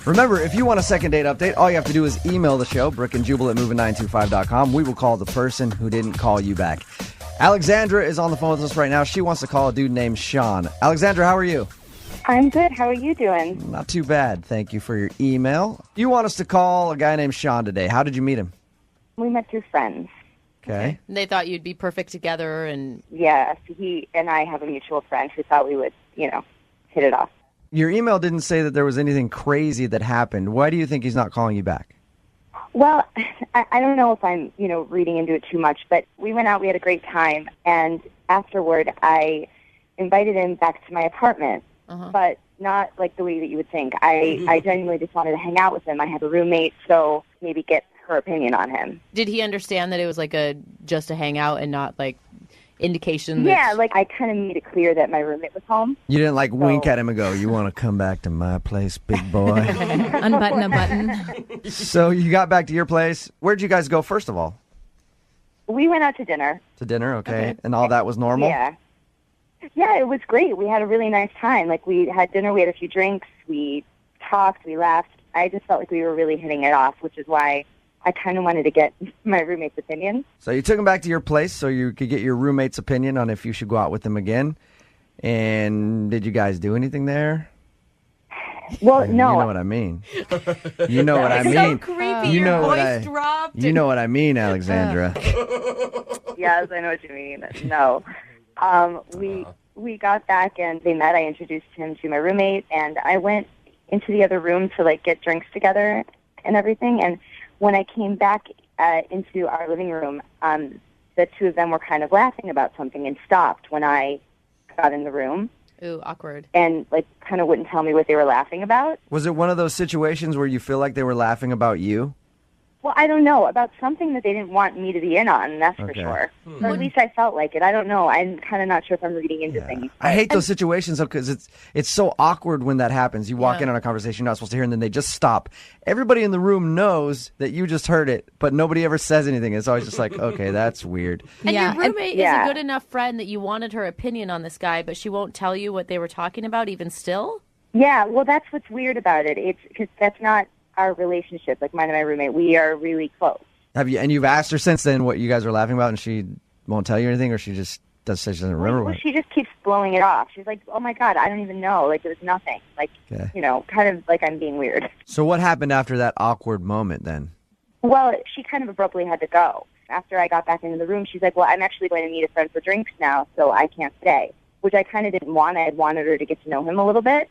Remember, if you want a second date update, all you have to do is email the show, Brooke and Jubal at moving925.com. We will call the person who didn't call you back. Alexandra is on the phone with us right now. She wants to call a dude named Sean. Alexandra, how are you? I'm good. How are you doing? Not too bad. Thank you for your email. You want us to call a guy named Sean today. How did you meet him? We met through friends. Okay. They thought you'd be perfect together, and Yes, he and I have a mutual friend who thought we would, hit it off. Your email didn't say that there was anything crazy that happened. Why do you think he's not calling you back? Well, I don't know if I'm, reading into it too much, but we went out, we had a great time, and afterward I invited him back to my apartment, but not like the way that you would think. I genuinely just wanted to hang out with him. I have a roommate, so maybe get her opinion on him. did he understand that it was like just a hangout and not like indication? Yeah, like I kind of made it clear that my roommate was home. You didn't wink at him and go, "You want to come back to my place, big boy?" Unbutton a button. So you got back to your place. Where'd you guys go first of all? We went out to dinner. To dinner, okay. And all that was normal? Yeah. Yeah, it was great. We had a really nice time. Like, we had dinner, we had a few drinks, we talked, we laughed. I just felt like we were really hitting it off, which is why I kind of wanted to get my roommate's opinion. So you took him back to your place so you could get your roommate's opinion on if you should go out with him again. And did you guys do anything there? Well, no. You know what I mean. You know what I mean. So creepy. You know Your what voice dropped. You know what I mean, Alexandra. Yes, I know what you mean. No. We got back and they met. I introduced him to my roommate, and I went into the other room to get drinks together and everything. And when I came back into our living room, the two of them were kind of laughing about something and stopped when I got in the room. Ooh, awkward. And kind of wouldn't tell me what they were laughing about. Was it one of those situations where you feel like they were laughing about you? Well, I don't know, about something that they didn't want me to be in on, that's for sure. Or at least I felt like it. I don't know. I'm kind of not sure if I'm reading into things. I hate those situations because it's so awkward when that happens. You walk in on a conversation you're not supposed to hear, and then they just stop. Everybody in the room knows that you just heard it, but nobody ever says anything. It's always just like, okay, that's weird. And your roommate is a good enough friend that you wanted her opinion on this guy, but she won't tell you what they were talking about even still? Yeah, well, that's what's weird about it. It's because that's not our relationship, like mine and my roommate. We are really close. You've asked her since then what you guys are laughing about, and she won't tell you anything, or she just she doesn't remember? Well, she just keeps blowing it off. She's like, "Oh my God, I don't even know. It was nothing." Kind of like I'm being weird. So what happened after that awkward moment then? Well, she kind of abruptly had to go. After I got back into the room, she's like, "Well, I'm actually going to meet a friend for drinks now, so I can't stay," which I kind of didn't want. I had wanted her to get to know him a little bit.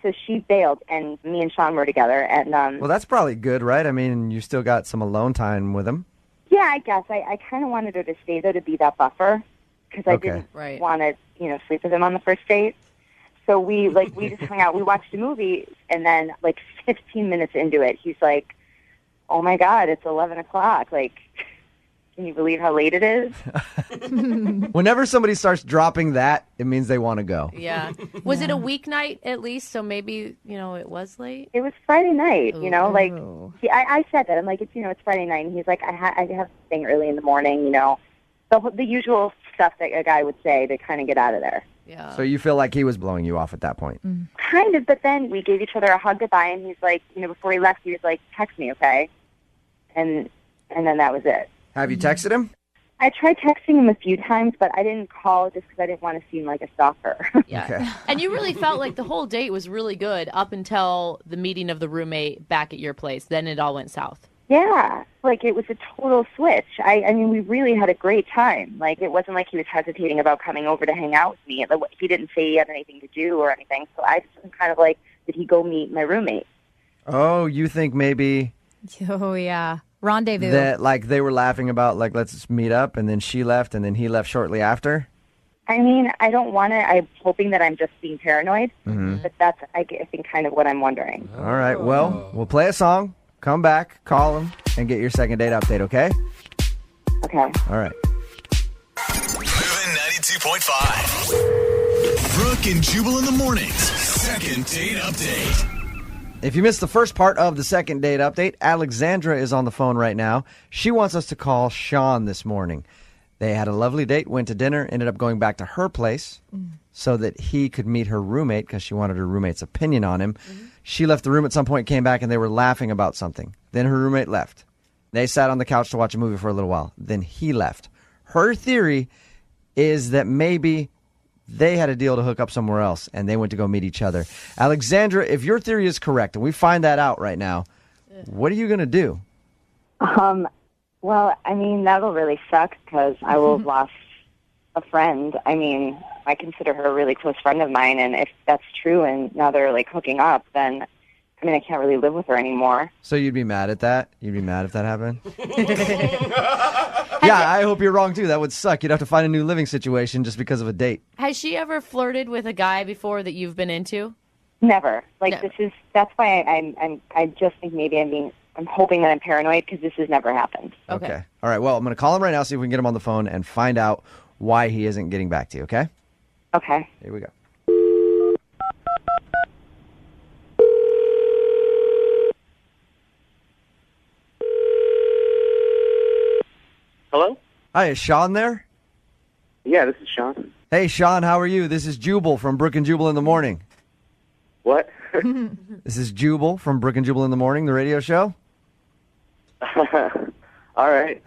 So she bailed, and me and Sean were together. And well, that's probably good, right? I mean, you still got some alone time with him. Yeah, I guess. I kind of wanted her to stay, though, to be that buffer, because I didn't want to, sleep with him on the first date. So we just hung out. We watched a movie, and then 15 minutes into it, he's like, "Oh my God, it's 11 o'clock. Can you believe how late it is?" Whenever somebody starts dropping that, it means they want to go. Yeah. Was it a weeknight at least? So maybe, it was late? It was Friday night, I said that. I'm like, it's Friday night. And he's like, I have a thing early in the morning, the usual stuff that a guy would say to kind of get out of there. Yeah. So you feel like he was blowing you off at that point? Kind of, but then we gave each other a hug goodbye, and he's like, before he left, he was like, "Text me, okay?" And then that was it. Have you texted him? I tried texting him a few times, but I didn't call just because I didn't want to seem like a stalker. Yeah. Okay. And you really felt like the whole date was really good up until the meeting of the roommate back at your place. Then it all went south. Yeah. It was a total switch. I mean, we really had a great time. It wasn't like he was hesitating about coming over to hang out with me. He didn't say he had anything to do or anything. So I just was kind of like, did he go meet my roommate? Oh, you think maybe... Oh, yeah. Rendezvous. That, they were laughing about, let's meet up, and then she left, and then he left shortly after? I mean, I don't want to. I'm hoping that I'm just being paranoid, but that's, I think, kind of what I'm wondering. All right, well, we'll play a song, come back, call him, and get your second date update, okay? Okay. All right. Moving 92.5. Brooke and Jubal in the mornings. Second date update. If you missed the first part of the second date update, Alexandra is on the phone right now. She wants us to call Sean this morning. They had a lovely date, went to dinner, ended up going back to her place so that he could meet her roommate because she wanted her roommate's opinion on him. She left the room at some point, came back, and they were laughing about something. Then her roommate left. They sat on the couch to watch a movie for a little while. Then he left. Her theory is that maybe they had a deal to hook up somewhere else, and they went to go meet each other. Alexandra, if your theory is correct, and we find that out right now, what are you going to do? Well, I mean, that'll really suck because I will have lost a friend. I mean, I consider her a really close friend of mine, and if that's true and now they're, like, hooking up, then, I mean, I can't really live with her anymore. So you'd be mad at that? You'd be mad if that happened? Yeah, I hope you're wrong, too. That would suck. You'd have to find a new living situation just because of a date. Has she ever flirted with a guy before that you've been into? Never. Like, Never. That's why I just think maybe I'm hoping that I'm paranoid because this has never happened. Okay. All right, well, I'm going to call him right now, see if we can get him on the phone and find out why he isn't getting back to you, okay? Okay. Here we go. Hello? Hi, is Sean there? Yeah, this is Sean. Hey, Sean, how are you? This is Jubal from Brooke and Jubal in the Morning. What? This is Jubal from Brooke and Jubal in the Morning, the radio show. All right.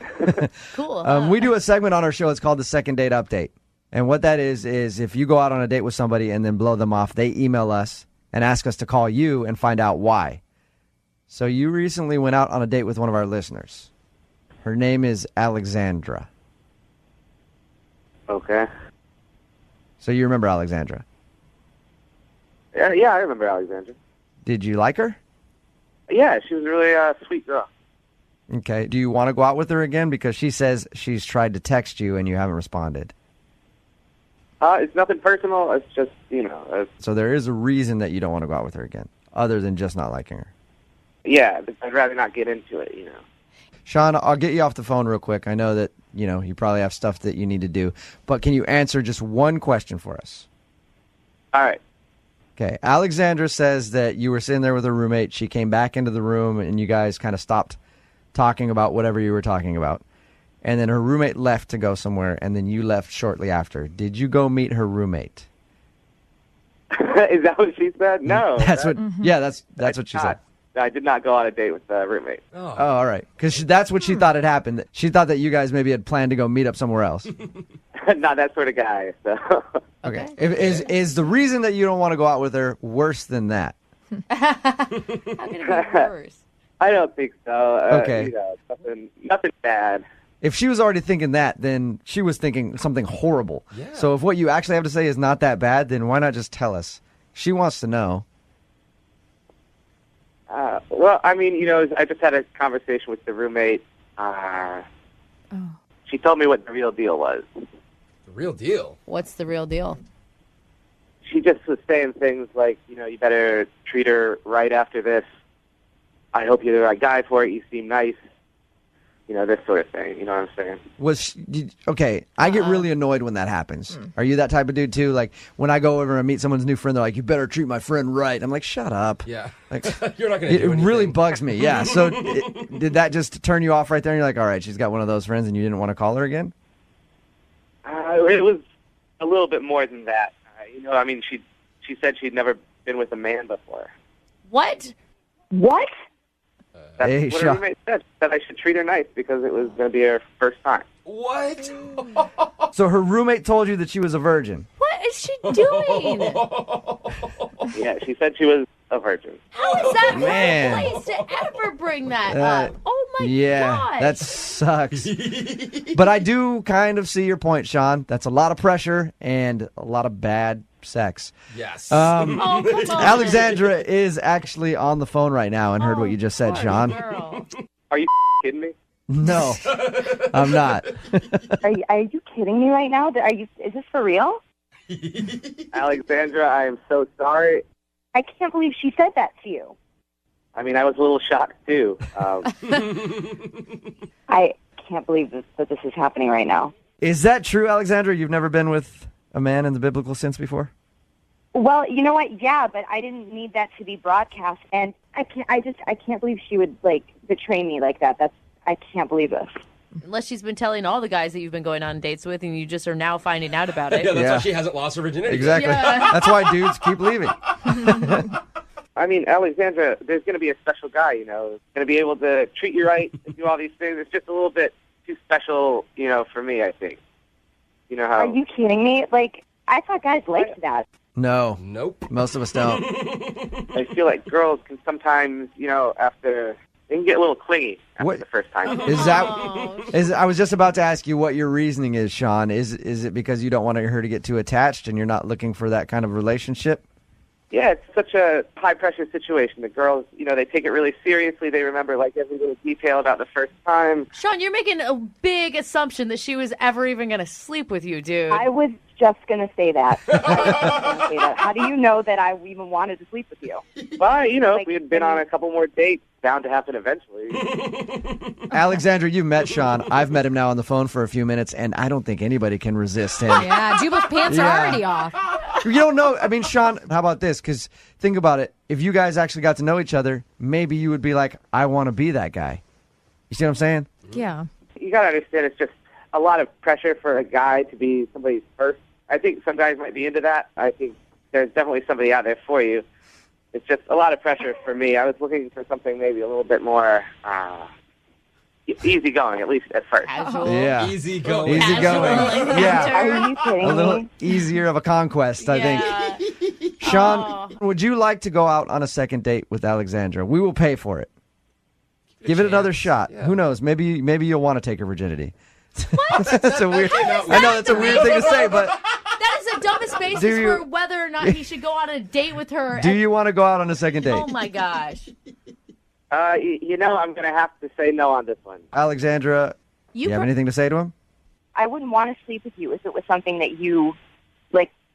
Cool. We do a segment on our show. It's called the Second Date Update. And what that is if you go out on a date with somebody and then blow them off, they email us and ask us to call you and find out why. So you recently went out on a date with one of our listeners. Her name is Alexandra. Okay. So you remember Alexandra. Yeah, I remember Alexandra. Did you like her? Yeah, she was a really sweet girl. Okay. Do you want to go out with her again? Because she says she's tried to text you and you haven't responded. It's nothing personal. It's just, So there is a reason that you don't want to go out with her again, other than just not liking her. yeah, I'd rather not get into it, Sean, I'll get you off the phone real quick. I know that, you probably have stuff that you need to do. But can you answer just one question for us? All right. Okay. Alexandra says that you were sitting there with her roommate. She came back into the room, and you guys kind of stopped talking about whatever you were talking about. And then her roommate left to go somewhere, and then you left shortly after. Did you go meet her roommate? Is that what she said? No. That's what what she said. I did not go on a date with a roommate. Oh, all right. Because that's what she thought had happened. She thought that you guys maybe had planned to go meet up somewhere else. Not that sort of guy, so. Okay. Is the reason that you don't want to go out with her worse than that? How can it be worse? I don't think so. Okay. Nothing bad. If she was already thinking that, then she was thinking something horrible. Yeah. So if what you actually have to say is not that bad, then why not just tell us? She wants to know. Well, I mean, I just had a conversation with the roommate. She told me what the real deal was. The real deal? What's the real deal? She just was saying things like, you better treat her right after this. I hope you're the right guy for it. You seem nice. This sort of thing. You know what I'm saying? Okay, I get really annoyed when that happens. Are you that type of dude too? Like when I go over and meet someone's new friend, they're like, "You better treat my friend right." I'm like, "Shut up." Yeah. Like You're not going to do anything. It really bugs me. Yeah. So did that just turn you off right there? And you're like, "All right, she's got one of those friends," and you didn't want to call her again? It was a little bit more than that. I mean, she said she'd never been with a man before. What? What? That's Hey, what her Sean. roommate said. That I should treat her nice because it was going to be her first time. What? So her roommate told you that she was a virgin. What is she doing? Yeah, she said she was a virgin. How is that Man. one place to ever bring that up? Oh my Yeah, gosh. that sucks. But I do kind of see your point, Sean. That's a lot of pressure and a lot of bad sex. Yes. Oh, come on. Alexandra is actually on the phone right now and heard what you just said, poor Sean. girl. Are you kidding me? No, I'm not. Are you kidding me right now? Is this for real? Alexandra, I am so sorry. I can't believe she said that to you. I mean, I was a little shocked, too. I can't believe that this is happening right now. Is that true, Alexandra? You've never been with a man in the biblical sense before? Well, you know what? Yeah, but I didn't need that to be broadcast, and I can't believe she would betray me like that. I can't believe this. Unless she's been telling all the guys that you've been going on dates with, and you just are now finding out about it. Yeah, that's Yeah. why she hasn't lost her virginity. Exactly. That's why dudes keep leaving. I mean, Alexandra, there's going to be a special guy, going to be able to treat you right and do all these things. It's just a little bit too special, for me, I think. You know how... Are you kidding me? Like, I thought guys liked that. No. Nope. Most of us don't. I feel like girls can sometimes, after... They can get a little clingy after the first time. I was just about to ask you what your reasoning is, Sean. Is it because you don't want her to get too attached and you're not looking for that kind of relationship? Yeah, it's such a high-pressure situation. The girls, they take it really seriously. They remember, every little detail about the first time. Sean, you're making a big assumption that she was ever even going to sleep with you, dude. I was just going to say that. How do you know that I even wanted to sleep with you? Well, if we had been on a couple more dates, bound to happen eventually. Alexandra, you met Sean. I've met him now on the phone for a few minutes, and I don't think anybody can resist him. Yeah, Jubal's pants are already off. You don't know. I mean, Sean, how about this? Because think about it. If you guys actually got to know each other, maybe you would be like, I want to be that guy. You see what I'm saying? Yeah. You got to understand, it's just a lot of pressure for a guy to be somebody's first. I think some guys might be into that. I think there's definitely somebody out there for you. It's just a lot of pressure for me. I was looking for something maybe a little bit more easygoing, at least at first. Casual. Yeah. Easy going. Easy going. Casual Yeah. Are you kidding A little me? easier of a conquest, I think. Sean, would you like to go out on a second date with Alexandra? We will pay for it. Give it another shot. Yeah. Who knows? Maybe you'll want to take her virginity. What? That's a weird. I know that's a weird thing to say, but That is the dumbest basis Do you- for whether or not he should go on a date with her. do you want to go out on a second date? Oh, my gosh. I'm going to have to say no on this one. Alexandra, you have anything to say to him? I wouldn't want to sleep with you if it was something that you,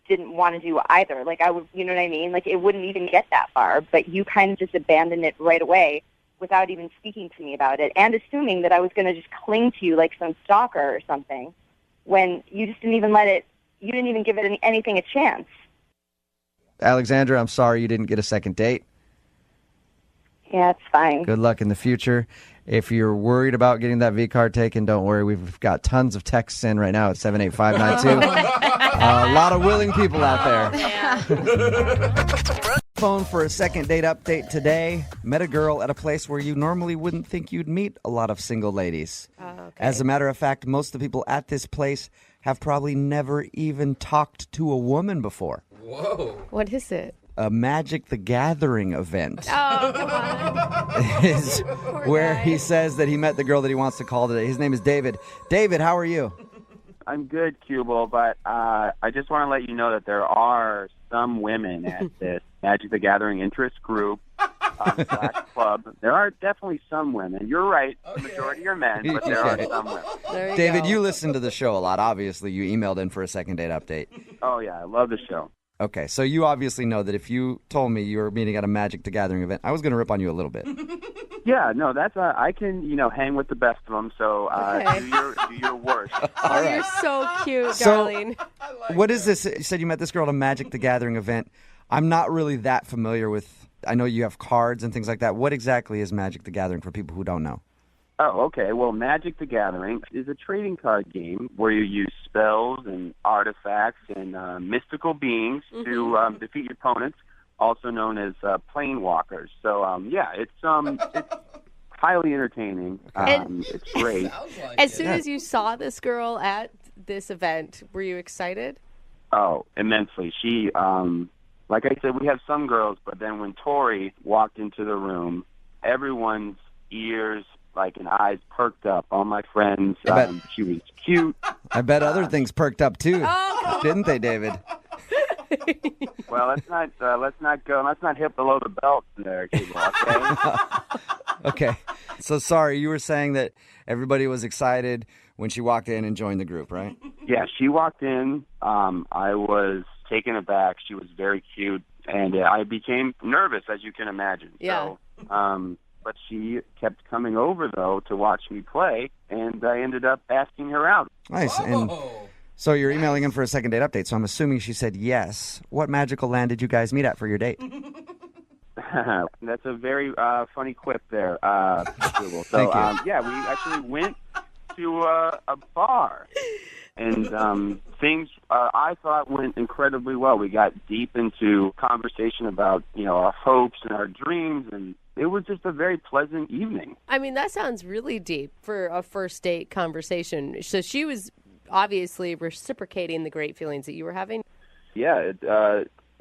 didn't want to do either. I would, you know what I mean? It wouldn't even get that far, but you kind of just abandoned it right away without even speaking to me about it and assuming that I was going to just cling to you like some stalker or something when you just didn't even you didn't even give it anything a chance. Alexandra, I'm sorry you didn't get a second date. Yeah, it's fine. Good luck in the future. If you're worried about getting that V card taken, don't worry. We've got tons of texts in right now at 78592. A lot of willing people out there. Phone for a second date update today. Met a girl at a place where you normally wouldn't think you'd meet a lot of single ladies. As a matter of fact, most of the people at this place have probably never even talked to a woman before. Whoa. What is it? A Magic the Gathering event. Oh, come on. Is where he says that he met the girl that he wants to call today. His name is David. David, how are you? I'm good, Jubal, but I just want to let you know that there are some women at this Magic the Gathering interest group slash club. There are definitely some women. You're right. The majority are men, but there are some women. There David, go. you listen to the show a lot. Obviously, you emailed in for a second date update. Oh, yeah. I love the show. Okay, so you obviously know that if you told me you were meeting at a Magic the Gathering event, I was going to rip on you a little bit. Yeah, no, that's I can, hang with the best of them, so Okay. do your worst. Oh, you're so cute, So- darling. What is this? You said you met this girl at a Magic the Gathering event. I'm not really that familiar with, I know you have cards and things like that. What exactly is Magic the Gathering for people who don't know? Oh, okay. Well, Magic the Gathering is a trading card game where you use spells and artifacts and mystical beings to defeat your opponents, also known as planewalkers. So, it's highly entertaining. It's great. As soon as you saw this girl at this event, were you excited? Oh, immensely. She, like I said, we have some girls, but then when Tori walked into the room, everyone's ears and eyes perked up. All my friends, she was cute. I bet other things perked up too, didn't they, David? Well, let's not hit below the belt there, people, okay? Okay. So sorry, you were saying that everybody was excited when she walked in and joined the group, right? Yeah, she walked in. I was taken aback. She was very cute, and I became nervous, as you can imagine. Yeah. So, but she kept coming over, though, to watch me play, and I ended up asking her out. Nice. And so you're emailing in for a second date update, so I'm assuming she said yes. What magical land did you guys meet at for your date? That's a very funny quip there, Google. So, Thank you. yeah, we actually went to a bar. And things I thought went incredibly well. We got deep into conversation about, our hopes and our dreams, and it was just a very pleasant evening. I mean, that sounds really deep for a first date conversation. So she was obviously reciprocating the great feelings that you were having. Yeah,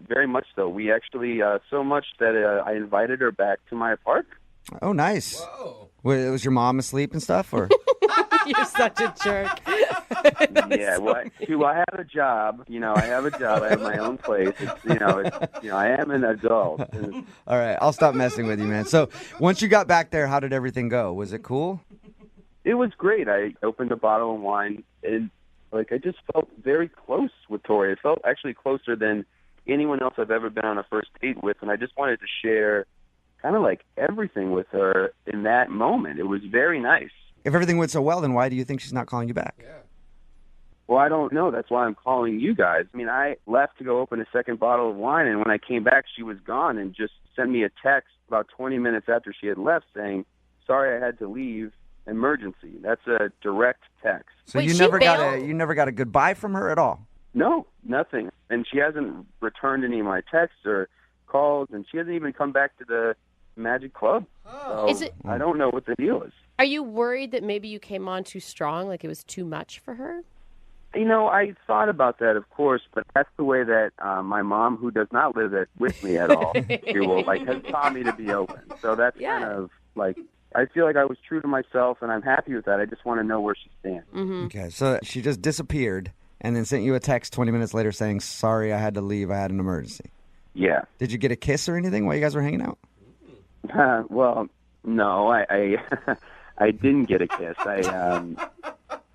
very much so. We actually, so much that I invited her back to my apartment. Oh, nice. Whoa. Was your mom asleep and stuff, or? You're such a jerk. Yeah, well, I have a job. I have a job. I have my own place. I am an adult. All right, I'll stop messing with you, man. So once you got back there, how did everything go? Was it cool? It was great. I opened a bottle of wine, and I just felt very close with Tori. It felt actually closer than anyone else I've ever been on a first date with, and I just wanted to share kind of everything with her in that moment. It was very nice. If everything went so well, then why do you think she's not calling you back? Yeah. Well, I don't know. That's why I'm calling you guys. I mean, I left to go open a second bottle of wine, and when I came back, she was gone and just sent me a text about 20 minutes after she had left saying, "Sorry, I had to leave. Emergency." That's a direct text. So Wait, you she never bailed? got a goodbye from her at all? No, nothing. And she hasn't returned any of my texts or calls, and she hasn't even come back to the Magic Club. So Is it- I don't know what the deal is. Are you worried that maybe you came on too strong, like it was too much for her? I thought about that, of course, but that's the way that my mom, who does not live with me at all, has taught me to be open. So that's kind of I feel like I was true to myself, and I'm happy with that. I just want to know where she stands. Mm-hmm. Okay, so she just disappeared and then sent you a text 20 minutes later saying, "Sorry, I had to leave. I had an emergency." Yeah. Did you get a kiss or anything while you guys were hanging out? Well, no, I I didn't get a kiss.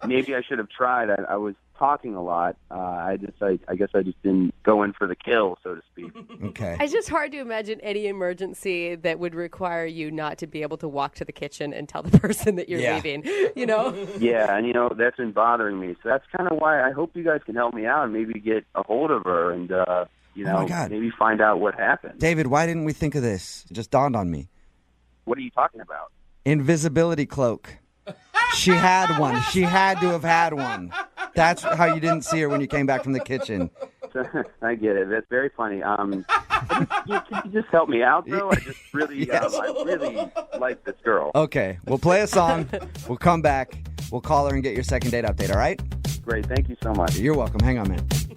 Maybe I should have tried. I was talking a lot. I guess I just didn't go in for the kill, so to speak. Okay. It's just hard to imagine any emergency that would require you not to be able to walk to the kitchen and tell the person that you're leaving, Yeah, and that's been bothering me. So that's kind of why I hope you guys can help me out and maybe get a hold of her and, my God. maybe find out what happened. David, why didn't we think of this? It just dawned on me. What are you talking about? Invisibility cloak. She had one. She had to have had one. That's how you didn't see her when you came back from the kitchen. I get it. That's very funny. Can you just help me out, though? I just really, I really like this girl. Okay, we'll play a song. We'll come back. We'll call her and get your second date update, all right? Great. Thank you so much. You're welcome. Hang on, man. Moving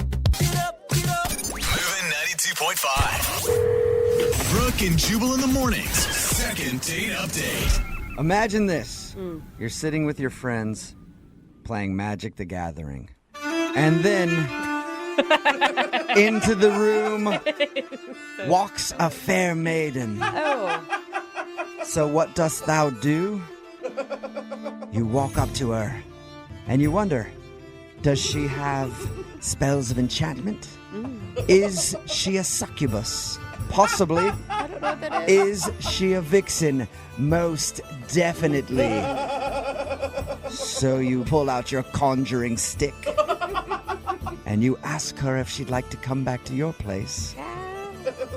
92.5. Brooke and Jubal in the mornings. Second date update. Imagine this. You're sitting with your friends playing Magic the Gathering. And then into the room walks a fair maiden. Oh. So what dost thou do? You walk up to her and you wonder, does she have spells of enchantment? Is she a succubus? Possibly. I don't know what that is. Is she a vixen? Most definitely. So you pull out your conjuring stick and you ask her if she'd like to come back to your place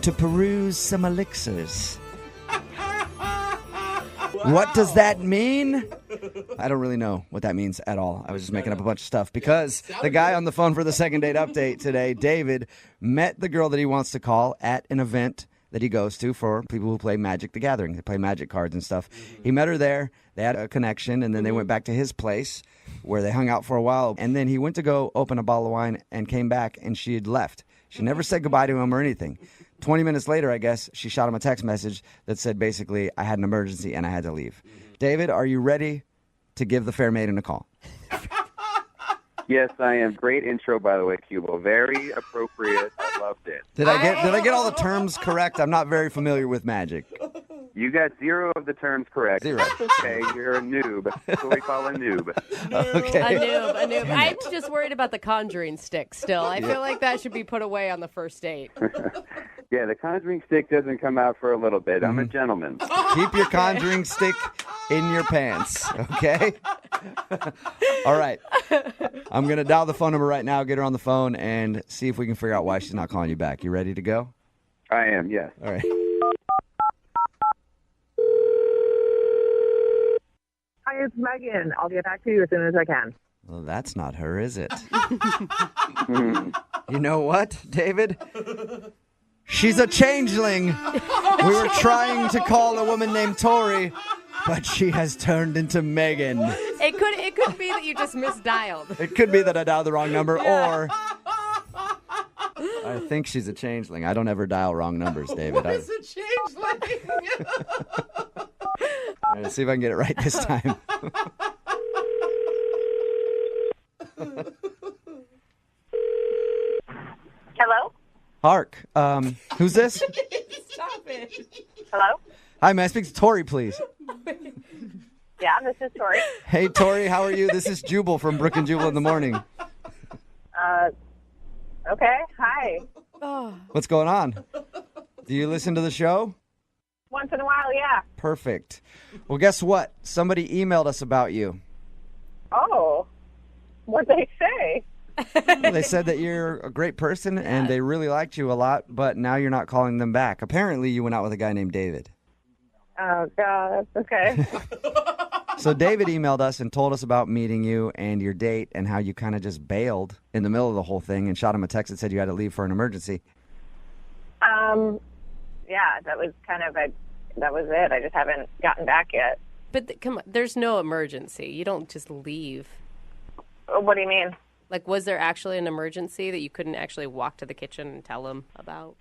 to peruse some elixirs. What does that mean? I don't really know what that means at all. I was just making up a bunch of stuff because the guy on the phone for the second date update today, David, met the girl that he wants to call at an event that he goes to for people who play Magic the Gathering. They play Magic cards and stuff. He met her there. They had a connection, and then they went back to his place where they hung out for a while. And then he went to go open a bottle of wine and came back, and she had left. She never said goodbye to him or anything. 20 minutes later, I guess, she shot him a text message that said basically, I had an emergency and I had to leave. David, are you ready to give the fair maiden a call? Yes, I am. Great intro, by the way, Cubo. Very appropriate. I loved it. Did I get all the terms correct? I'm not very familiar with Magic. You got 0 of the terms correct. 0. Okay, you're a noob. That's what we call a noob. Okay. A noob. I'm just worried about the conjuring stick still. I feel like that should be put away on the first date. Yeah, the conjuring stick doesn't come out for a little bit. I'm a gentleman. Keep your conjuring stick in your pants, okay? All right. I'm going to dial the phone number right now, get her on the phone, and see if we can figure out why she's not calling you back. You ready to go? I am, yes. All right. Hi, Hi, it's Megan. I'll get back to you as soon as I can. Well, that's not her, is it? You know what, David? She's a changeling. We were trying to call a woman named Tori, but she has turned into Megan. It could be that you just misdialed. It could be that I dialed the wrong number, or I think she's a changeling. I don't ever dial wrong numbers, David. What is a changeling? All right, let's see if I can get it right this time. Hello? Hark. Who's this? Stop it. Hello? Hi, may I speak to Tori, please? Yeah, this is Tori. Hey, Tori, how are you? This is Jubal from Brooke and Jubal in the morning. Okay, hi. What's going on? Do you listen to the show? Once in a while, yeah. Perfect. Well, guess what? Somebody emailed us about you. Oh, what'd they say? Well, they said that you're a great person and they really liked you a lot, but now you're not calling them back. Apparently, you went out with a guy named David. Oh, God, okay. So David emailed us and told us about meeting you and your date and how you kind of just bailed in the middle of the whole thing and shot him a text that said you had to leave for an emergency. Yeah, that was that was it. I just haven't gotten back yet. But come on, there's no emergency. You don't just leave. What do you mean? Like, was there actually an emergency that you couldn't actually walk to the kitchen and tell him about?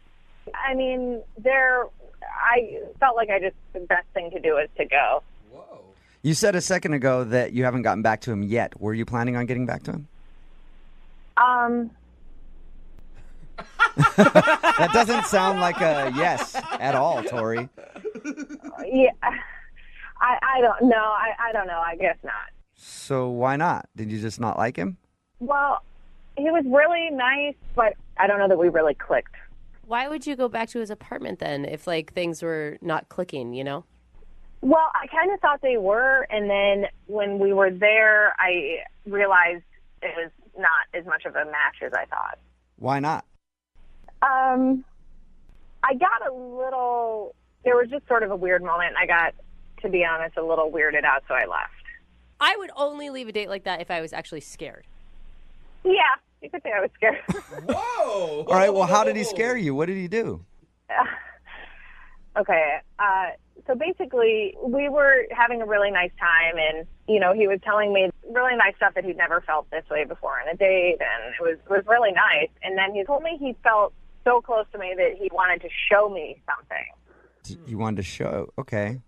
I mean, I felt like the best thing to do is to go. Whoa. You said a second ago that you haven't gotten back to him yet. Were you planning on getting back to him? That doesn't sound like a yes at all, Tori. Yeah, I don't know. I don't know. I guess not. So why not? Did you just not like him? Well, he was really nice, but I don't know that we really clicked. Why would you go back to his apartment then if, like, things were not clicking, you know? Well, I kind of thought they were, and then when we were there, I realized it was not as much of a match as I thought. Why not? I got a little, there was just sort of a weird moment. I got, to be honest, a little weirded out, so I left. I would only leave a date like that if I was actually scared. Yeah, you could say I was scared. Whoa. All right, well, how did he scare you? What did he do? Okay, so basically, we were having a really nice time, and, you know, he was telling me really nice stuff that he'd never felt this way before in a date, and it was really nice. And then he told me he felt so close to me that he wanted to show me something. You wanted to show, okay.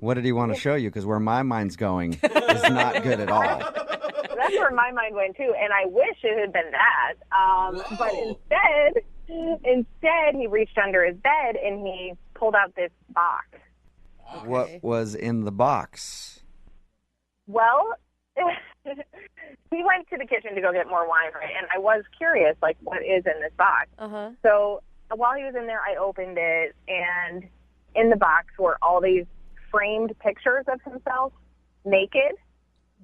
What did he want to show you? Because where my mind's going is not good at all. That's where my mind went, too, and I wish it had been that. But instead, he reached under his bed, and he pulled out this box. Okay. What was in the box? Well, he went to the kitchen to go get more wine, right? And I was curious, like, what is in this box? Uh-huh. So while he was in there, I opened it, and in the box were all these framed pictures of himself naked.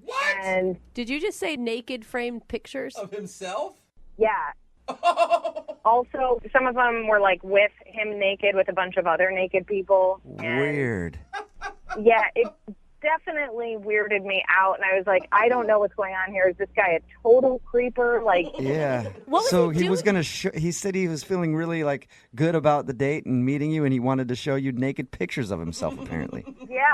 What? And Did you just say naked framed pictures? Of himself? yeah. Also, some of them were like with him naked with a bunch of other naked people. And Weird. yeah, it definitely weirded me out, and I was like, I don't know what's going on here. Is this guy a total creeper? Like, Yeah. What was So he he was doing? going to he said he was feeling really like good about the date and meeting you, and he wanted to show you naked pictures of himself, apparently. yeah.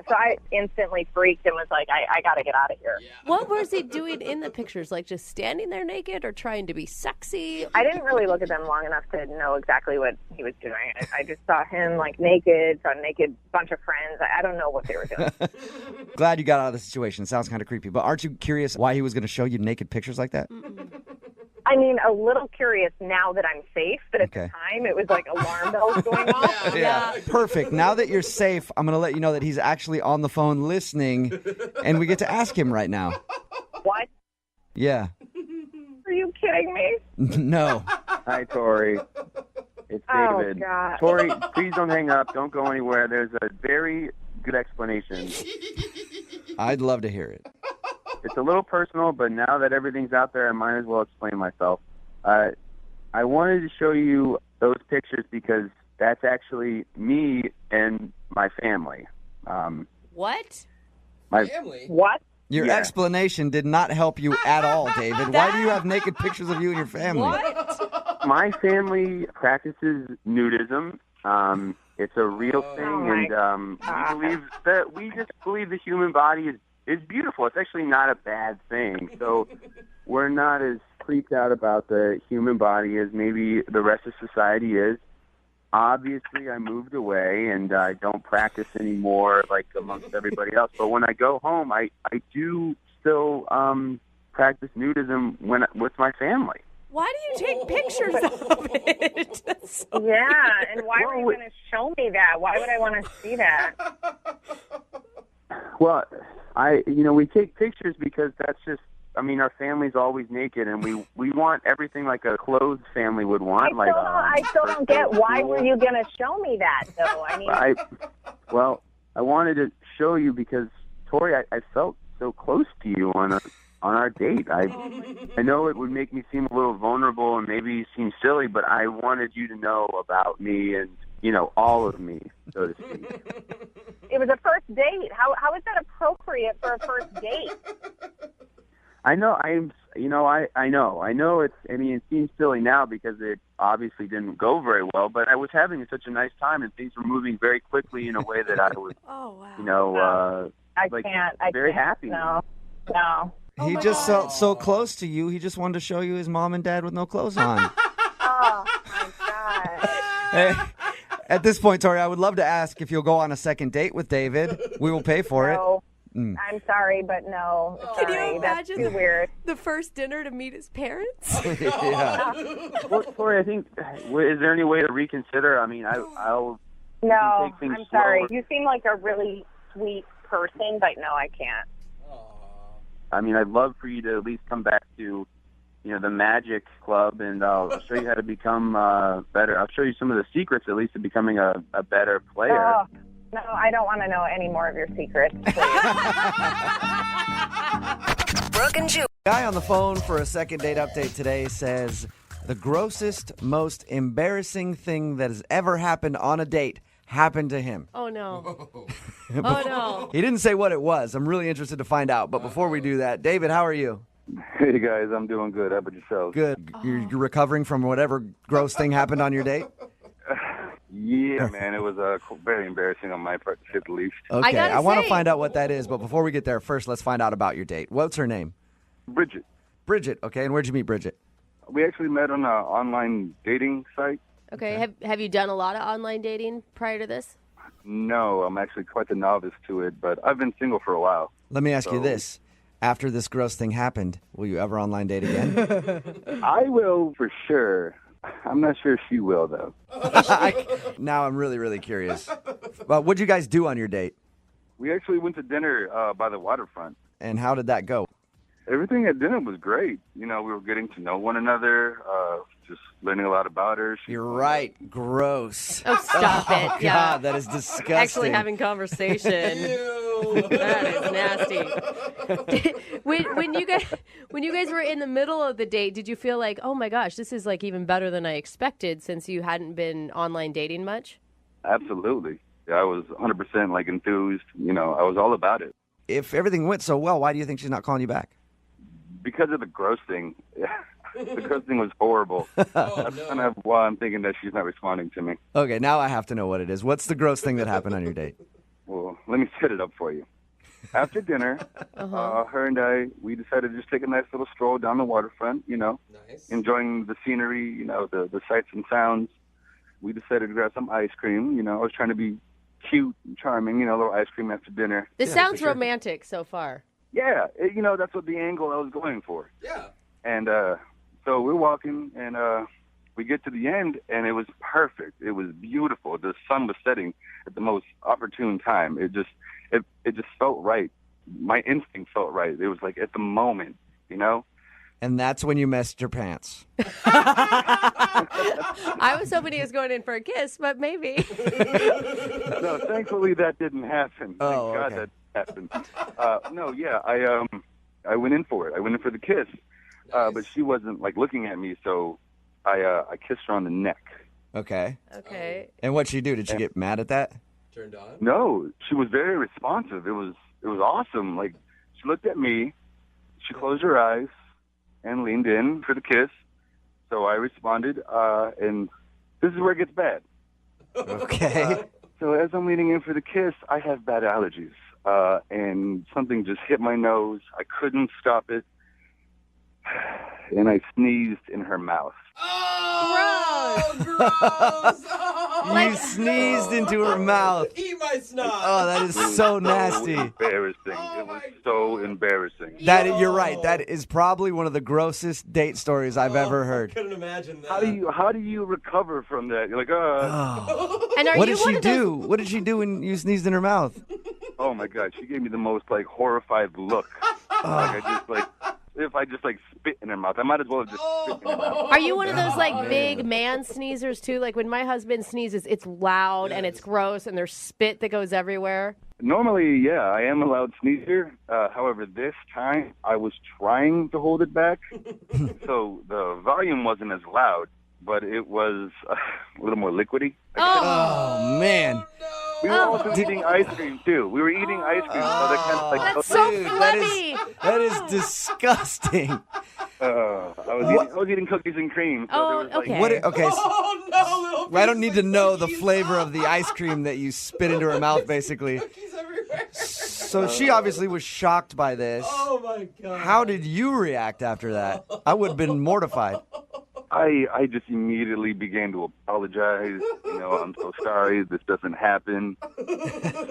So I instantly freaked and was like, I got to get out of here. What was he doing in the pictures? Like just standing there naked or trying to be sexy? I didn't really look at them long enough to know exactly what he was doing. I just saw him like naked, saw a naked bunch of friends. I don't know what they were doing. Glad you got out of the situation. It sounds kind of creepy. But aren't you curious why he was going to show you naked pictures like that? I mean, a little curious now that I'm safe, but at Okay. the time it was like alarm bells going off. Yeah. Perfect. Now that you're safe, I'm going to let you know that he's actually on the phone listening, and we get to ask him right now. What? Yeah. Are you kidding me? No. Hi, Tori. It's Oh, David. God. Tori, please don't hang up. Don't go anywhere. There's a very good explanation. I'd love to hear it. It's a little personal, but now that everything's out there, I might as well explain myself. I wanted to show you those pictures because that's actually me and my family. What? Family? What? Your Yeah. explanation did not help you at all, David. Why do you have naked pictures of you and your family? My family practices nudism. It's a real thing, and we just believe the human body is beautiful. It's actually not a bad thing. So we're not as freaked out about the human body as maybe the rest of society is. Obviously, I moved away, and I don't practice anymore like amongst everybody else. But when I go home, I do still practice nudism with my family. Why do you take pictures of it? That's so Yeah, and why were you going to show me that? Why would I want to see that? Well, we take pictures because that's just, our family's always naked, and we want everything like a clothed family would want. I still don't get why were you going to show me that, though? I wanted to show you because, Tori, I felt so close to you on our date. I know it would make me seem a little vulnerable and maybe seem silly, but I wanted you to know about me and, all of me, so to speak. It was a first date. How is that appropriate for a first date? I know. I know. It seems silly now because it obviously didn't go very well. But I was having such a nice time, and things were moving very quickly in a way that I was, very happy. No. He just felt so close to you. He just wanted to show you his mom and dad with no clothes on. Oh my God. Hey, at this point, Tori, I would love to ask if you'll go on a second date with David. We will pay for it. I'm sorry, but no. Can Sorry, you that's imagine too weird. the first dinner to meet his parents? Yeah. Well, Tori, I think, is there any way to reconsider? I'll No, take things I'm sorry. slower. You seem like a really sweet person, but no, I can't. I'd love for you to at least come back to, the Magic Club, and I'll show you how to become better. I'll show you some of the secrets, at least, of becoming a better player. Oh, no, I don't want to know any more of your secrets, please. Brooke and Jubal. Guy on the phone for a second date update today says the grossest, most embarrassing thing that has ever happened on a date happened to him. Oh, no. Oh, no. He didn't say what it was. I'm really interested to find out. But before we do that, David, how are you? Hey, guys, I'm doing good. How about yourselves? Good. You're recovering from whatever gross thing happened on your date? Yeah, man, it was very embarrassing on my part, to say the least. Okay, I want to find out what that is. But before we get there, first, let's find out about your date. What's her name? Bridget. Bridget, okay. And where'd you meet Bridget? We actually met on an online dating site. Okay, have you done a lot of online dating prior to this? No, I'm actually quite the novice to it, but I've been single for a while. Let me ask you this. After this gross thing happened, will you ever online date again? I will for sure. I'm not sure she will, though. Now I'm really, really curious. Well, what'd you guys do on your date? We actually went to dinner by the waterfront. And how did that go? Everything at dinner was great. We were getting to know one another, just learning a lot nasty. You're right. Gross. Oh, stop it. God, Yeah. that is disgusting. Actually having conversation. That is nasty. when you guys were in the middle of the date, did you feel like, oh my gosh, this is like even better than I expected since you hadn't been online dating much? Absolutely. Yeah, I was 100% like enthused. I was all about it. If everything went so well, why do you think she's not calling you back? Because of the gross thing. The gross thing was horrible. That's kind of why I'm thinking that she's not responding to me. Okay, now I have to know what it is. What's the gross thing that happened on your date? Well, let me set it up for you. After dinner, her and I, we decided to just take a nice little stroll down the waterfront, Nice. enjoying the scenery, the sights and sounds. We decided to grab some ice cream. I was trying to be cute and charming, a little ice cream after dinner. This sounds romantic so far. Yeah, that's what the angle I was going for. Yeah. And so we're walking, and we get to the end, and it was perfect. It was beautiful. The sun was setting at the most opportune time. It just felt right. My instinct felt right. It was like at the moment, And that's when you messed your pants. I was hoping he was going in for a kiss, but maybe. No, thankfully that didn't happen. Oh, Thank God okay. that happened. I went in for it. I went in for the kiss, but she wasn't like looking at me, so I kissed her on the neck. Okay. Okay. And what'd she do? Did she get mad at that? Turned on? No, she was very responsive. It was was awesome. Like, she looked at me, she closed her eyes, and leaned in for the kiss. So I responded, and this is where it gets bad. Okay. So as I'm leaning in for the kiss, I have bad allergies, and something just hit my nose. I couldn't stop it, and I sneezed in her mouth. Oh, gross! Oh, You sneezed into her mouth. Eat my snot. Oh, that is so nasty. Embarrassing. It was so embarrassing. You're right. That is probably one of the grossest date stories I've ever heard. I couldn't imagine that. How do you recover from that? You're like, And what did she do? What did she do when you sneezed in her mouth? Oh my God, she gave me the most horrified look. If I just spit in her mouth, I might as well have just spit in her mouth. Are you one of those big man sneezers too? Like when my husband sneezes, it's loud and it's gross and there's spit that goes everywhere. Normally, yeah, I am a loud sneezer. However, this time I was trying to hold it back, so the volume wasn't as loud, but it was a little more liquidy. Oh man. We were also eating ice cream too. We were eating ice cream, so that kind of That's so Dude, flabby. that is disgusting. I was eating cookies and cream. So there was okay. Okay. Oh, no, little I don't need to know the flavor of the ice cream that you spit into her mouth, basically. cookies everywhere. So she obviously was shocked by this. Oh, my God. How did you react after that? I would have been mortified. I just immediately began to apologize. I'm so sorry. This doesn't happen.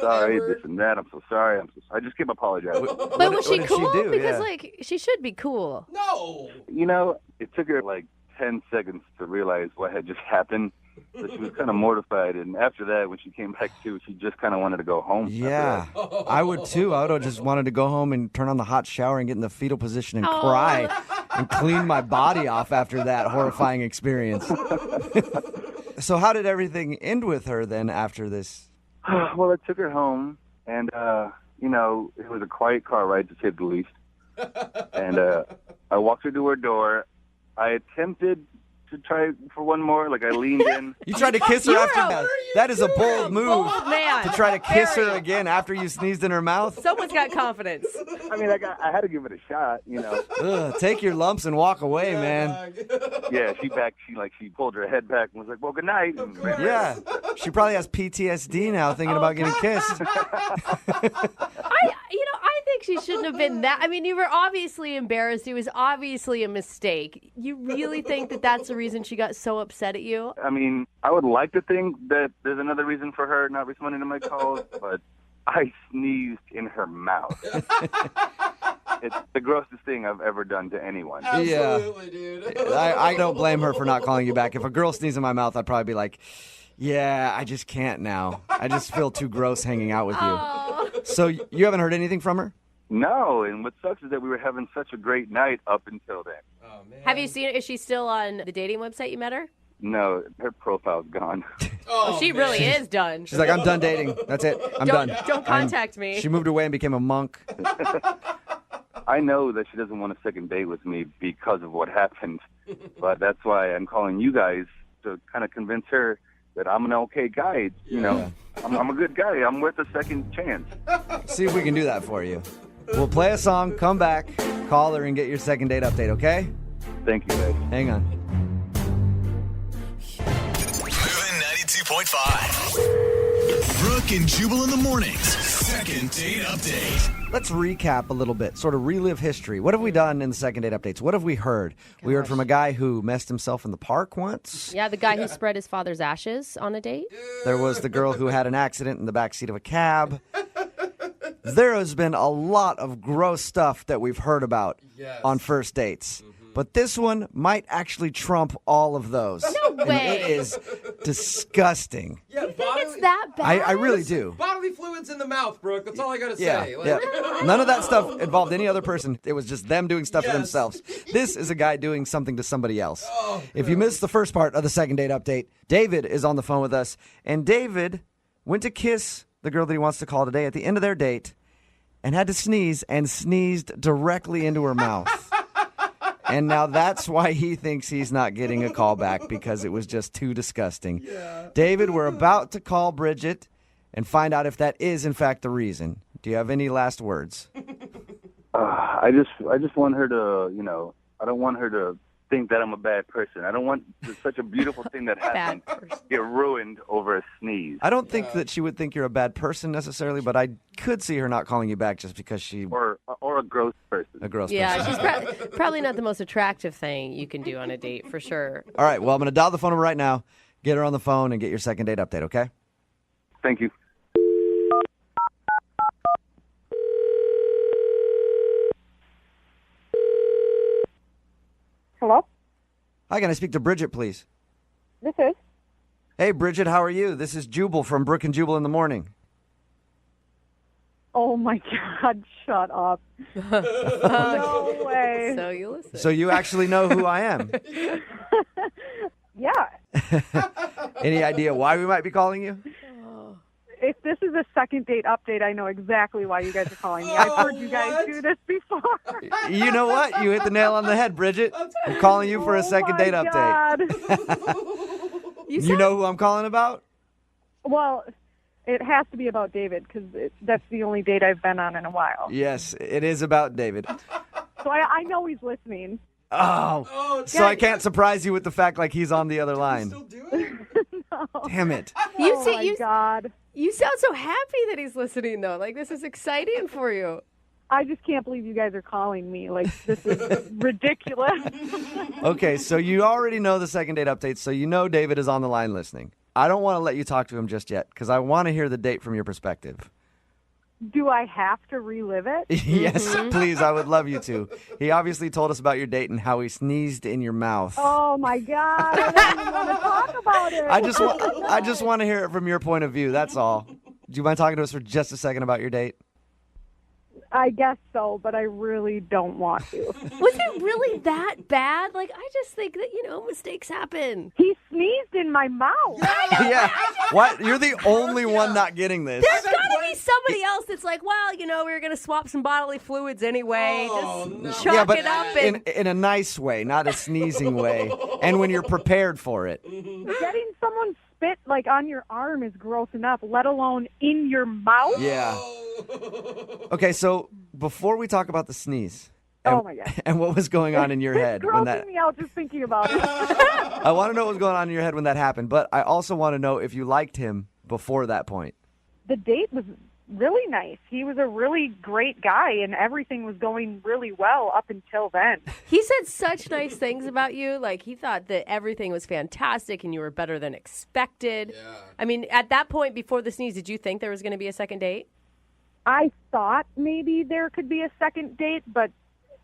Sorry, this and that. I'm so sorry. I just kept apologizing. But was she did cool? she do? Because Yeah. she should be cool. No. It took her 10 seconds to realize what had just happened. So she was kind of mortified. And after that, when she came back to, she just kind of wanted to go home. Yeah, I would too. I would have just wanted to go home and turn on the hot shower and get in the fetal position and cry and clean my body off after that horrifying experience. So how did everything end with her then after this? Well, I took her home, and, it was a quiet car ride, to say the least. And I walked her to her door. I attempted to try for one more. I leaned in. You tried to kiss her after that. That is a bold move. Bold man. To try to kiss her Very. again after you sneezed in her mouth. Someone's got confidence. I mean, I had to give it a shot, Ugh, take your lumps and walk away, man. Yeah, she pulled her head back and was like, well, good night. And Yeah, she probably has PTSD now thinking about getting kissed. I think she shouldn't have been that. I mean, you were obviously embarrassed. It was obviously a mistake. You really think that that's the reason she got so upset at you? I mean, I would like to think that there's another reason for her not responding to my calls, but I sneezed in her mouth. It's the grossest thing I've ever done to anyone. Absolutely, dude. I don't blame her for not calling you back. If a girl sneezed in my mouth, I'd probably be like, yeah, I just can't now. I just feel too gross hanging out with you. So you haven't heard anything from her? No, and what sucks is that we were having such a great night up until then. Oh, man. Have you seen her? Is she still on the dating website you met her? No, her profile's gone. Oh, She man. really is done. She's like, I'm done dating. That's it. I'm done. Don't contact me. She moved away and became a monk. I know that she doesn't want a second date with me because of what happened, but that's why I'm calling you guys to kind of convince her that I'm an okay guy. I'm a good guy. I'm worth a second chance. See if we can do that for you. We'll play a song, come back, call her, and get your second date update, okay? Thank you, guys. Hang on. Moving 92.5. Brooke and Jubal in the mornings. Second date update. Let's recap a little bit, sort of relive history. What have we done in the second date updates? What have we heard? We heard from a guy who messed himself in the park once. Yeah, the guy who spread his father's ashes on a date. There was the girl who had an accident in the backseat of a cab. There has been a lot of gross stuff that we've heard about on first dates. But this one might actually trump all of those. No And way. it is disgusting. Yeah, You think it's that bad? I really do. Bodily fluids in the mouth, Brooke. That's all I gotta Yeah, say. yeah. None of that stuff involved any other person. It was just them doing stuff to themselves. This is a guy doing something to somebody else. If you missed the first part of the second date update, David is on the phone with us. And David went to kiss the girl that he wants to call today at the end of their date and had to sneeze and sneezed directly into her mouth. And now that's why he thinks he's not getting a call back, because it was just too disgusting. Yeah. David, we're about to call Bridget and find out if that is, in fact, the reason. Do you have any last words? I just want her to, I don't want her to think that I'm a bad person. I don't want such a beautiful thing that happened get ruined over a sneeze. I don't think that she would think you're a bad person necessarily, but I could see her not calling you back just because she... Or a gross person. A gross person. Yeah, she's probably not the most attractive thing you can do on a date, for sure. All right, well, I'm going to dial the phone number right now, get her on the phone, and get your second date update, okay? Thank you. Hello? Hi, can I speak to Bridget, please? This is? Hey, Bridget, how are you? This is Jubal from Brooke and Jubal in the morning. Oh, my God, shut up. No way. So you listen. So you actually know who I am. Yeah. Any idea why we might be calling you? If this is a second date update, I know exactly why you guys are calling me. I've heard you guys do this before. You know what? You hit the nail on the head, Bridget. I'm calling you for a second date update. You know who I'm calling about? Well, it has to be about David because that's the only date I've been on in a while. Yes, it is about David. So I know he's listening. So I can't surprise you with the fact like he's on the other line. No. Damn it. My God. You sound so happy that he's listening, though. Like, this is exciting for you. I just can't believe you guys are calling me. Like, this is ridiculous. Okay, so you already know the second date update, so you know David is on the line listening. I don't want to let you talk to him just yet because I want to hear the date from your perspective. Do I have to relive it? Yes, please. I would love you to. He obviously told us about your date and how he sneezed in your mouth. Oh, my God. I don't even want to talk about it. I just want to hear it from your point of view. That's all. Do you mind talking to us for just a second about your date? I guess so, but I really don't want to. Was it really that bad? Like, I just think that, mistakes happen. He sneezed in my mouth. Yeah. What? You're the only one not getting this. There's got to be somebody else that's like, well, we were going to swap some bodily fluids anyway. Just chalk but it up. in a nice way, not a sneezing way. And when you're prepared for it. Getting someone spit, on your arm is gross enough, let alone in your mouth. Yeah. Okay, so before we talk about the sneeze, oh my God, and what was going on in your head when that? It's grossing me out just thinking about it. I want to know what was going on in your head when that happened, but I also want to know if you liked him before that point. The date was really nice. He was a really great guy, and everything was going really well up until then. He said such nice things about you. Like, he thought that everything was fantastic and you were better than expected. Yeah. I mean, at that point before the sneeze, did you think there was going to be a second date? I thought maybe there could be a second date, but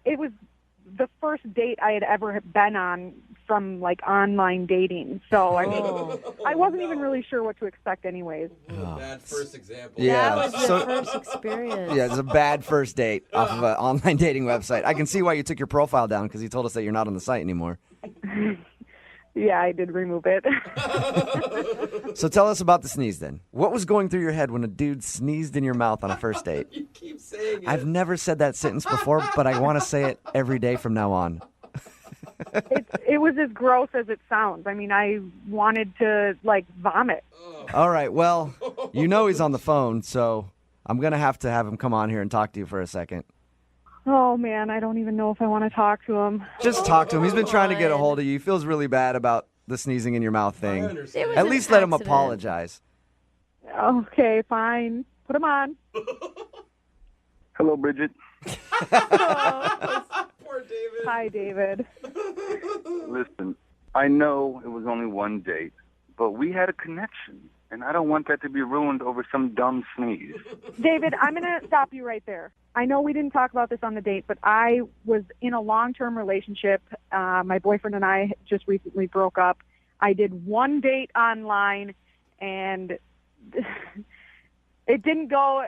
it was the first date I had ever been on from online dating. So I wasn't even really sure what to expect anyways. Bad first example. Yeah. That was the first experience. Yeah, it's a bad first date off of an online dating website. I can see why you took your profile down because he told us that you're not on the site anymore. Yeah, I did remove it. So tell us about the sneeze then. What was going through your head when a dude sneezed in your mouth on a first date? You keep saying it. I've never said that sentence before, but I want to say it every day from now on. It was as gross as it sounds. I mean, I wanted to, vomit. All right, well, you know he's on the phone, so I'm going to have him come on here and talk to you for a second. Oh, man, I don't even know if I want to talk to him. Just talk to him. He's been trying to get a hold of you. He feels really bad about the sneezing in your mouth thing. At least let him apologize. Okay, fine. Put him on. Hello, Bridget. Poor David. Hi, David. Listen, I know it was only one date, but we had a connection, and I don't want that to be ruined over some dumb sneeze. David, I'm going to stop you right there. I know we didn't talk about this on the date, but I was in a long-term relationship. My boyfriend and I just recently broke up. I did one date online, and it didn't go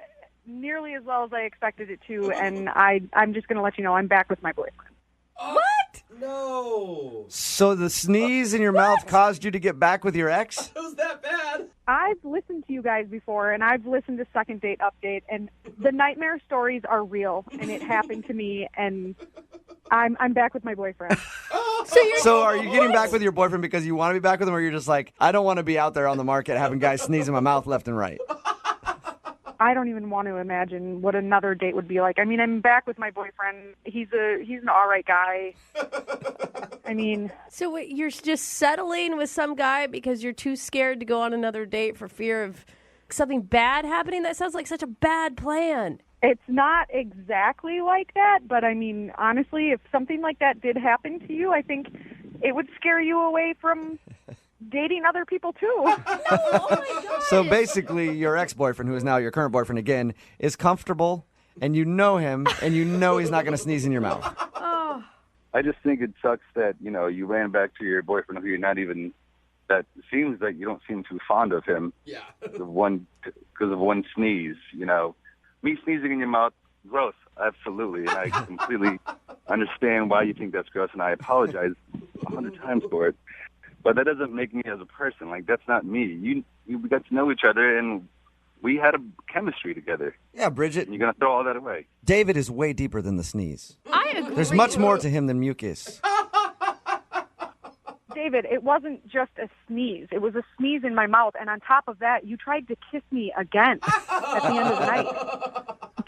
nearly as well as I expected it to, and I'm just going to let you know I'm back with my boyfriend. What? No. So the sneeze in your mouth caused you to get back with your ex? It was that bad. I've listened to you guys before, and I've listened to Second Date Update, and the nightmare stories are real, and it happened to me, and I'm back with my boyfriend. So are you getting back with your boyfriend because you want to be back with him, or you're just like, I don't want to be out there on the market having guys sneeze in my mouth left and right? I don't even want to imagine what another date would be like. I mean, I'm back with my boyfriend. He's an all right guy. I mean, So wait, you're just settling with some guy because you're too scared to go on another date for fear of something bad happening? That sounds like such a bad plan. it's not exactly like that, but I mean, honestly, if something like that did happen to you, I think it would scare you away from dating other people too. Oh my God. So basically, your ex-boyfriend, who is now your current boyfriend again, is comfortable, and you know him, and you know he's not going to sneeze in your mouth. Oh. I just think it sucks that, you know, you ran back to your boyfriend who you're not even, that seems like you don't seem too fond of him. Yeah. Because of one sneeze, you know. Me sneezing in your mouth, gross, absolutely. And I completely understand why you think that's gross, and I apologize 100 times for it. But that doesn't make me as a person. Like, that's not me. We got to know each other, and we had a chemistry together. Yeah, Bridget. And you're going to throw all that away. David is way deeper than the sneeze. I agree. There's much more to him than mucus. David, it wasn't just a sneeze. It was a sneeze in my mouth, and on top of that, you tried to kiss me again at the end of the night.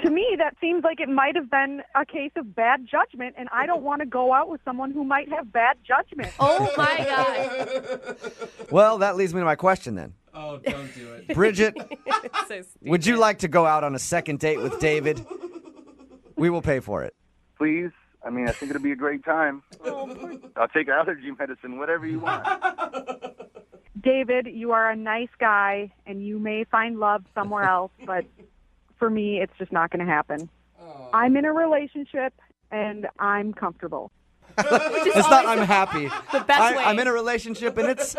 To me, that seems like it might have been a case of bad judgment, and I don't want to go out with someone who might have bad judgment. Oh, my God. Well, that leads me to my question then. Oh, don't do it. Bridget, So stupid. would you like to go out on a second date with David? We will pay for it. Please. I mean, I think it'll be a great time. I'll take allergy medicine, whatever you want. David, you are a nice guy, and you may find love somewhere else, but for me, it's just not going to happen. I'm in a relationship, and I'm comfortable. It's not I'm happy. The best way. I'm in a relationship, and it's,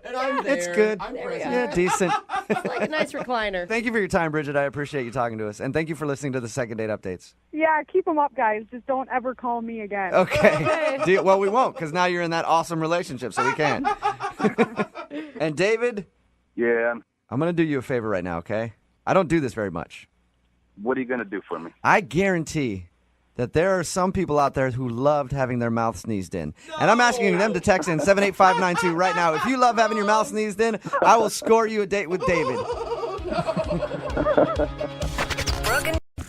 And I'm there. it's good. I'm present. Yeah, decent. It's like a nice recliner. Thank you for your time, Bridget. I appreciate you talking to us. And thank you for listening to the Second Date Updates. Yeah, keep them up, guys. Just don't ever call me again. Okay. Well, we won't, because now you're in that awesome relationship, so we can't. And David, Yeah. I'm going to do you a favor right now, okay? I don't do this very much. What are you going to do for me? I guarantee that there are some people out there who loved having their mouth sneezed in. And I'm asking them to text in 78592 right now. If you love having your mouth sneezed in, I will score you a date with David.